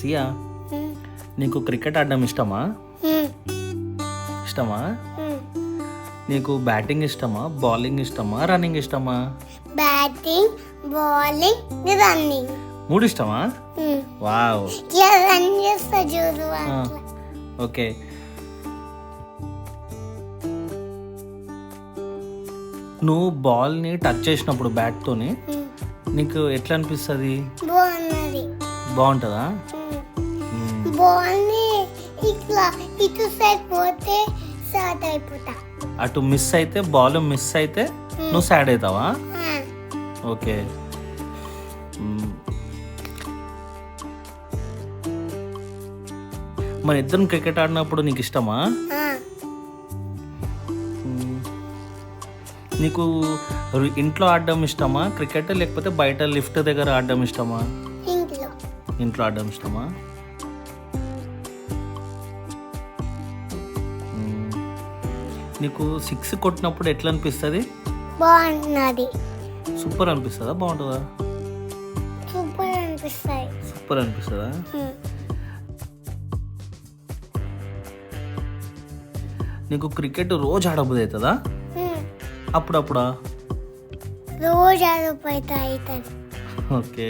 సియా, నీకు క్రికెట్ ఆడడం ఇష్టమా? ఇష్టమా? నీకు బ్యాటింగ్ ఇష్టమా, బౌలింగ్ ఇష్టమా, రన్నింగ్ ఇష్టమా? Batting, bowling, running. 3 ఇష్టమా? వావ్. రన్ చేస్తా చూడు అట్లా. ఓకే. నువ్వు బాల్ని టచ్ చేసినప్పుడు బ్యాట్తోని నీకు ఎట్లా అనిపిస్తుంది? బాగున్నది. బాగుంటుందా? బాల్ని ఇట్లా ఇటు సైడ్ పోతే సాట్ అయిపోతా. అటు మిస్ అయితే, బాల్ మిస్ అయితే నువ్వు సాడ్ అవుతావా? ఓకే. మన ఇద్దరం క్రికెట్ ఆడినప్పుడు నీకు ఇష్టమా? నీకు ఇంట్లో ఆడడం ఇష్టమా క్రికెట్, లేకపోతే బయట లిఫ్ట్ దగ్గర ఆడడం ఇష్టమా? ఇంట్లో ఆడడం ఇష్టమా? నీకు 6 కొట్టినప్పుడు ఎట్లా అనిపిస్తుంది? బాగున్నది. సూపర్ అనిపిస్తుందా, బాగుంటుందా? సూపర్ అనిపిస్తాయి. సూపర్ అనిపిస్తుందా? నీకు క్రికెట్ రోజు ఆడబుద్ది అవుతుందా? అప్పుడప్పుడా? రోజు ఆడపోతా అవుతుంది. ఓకే.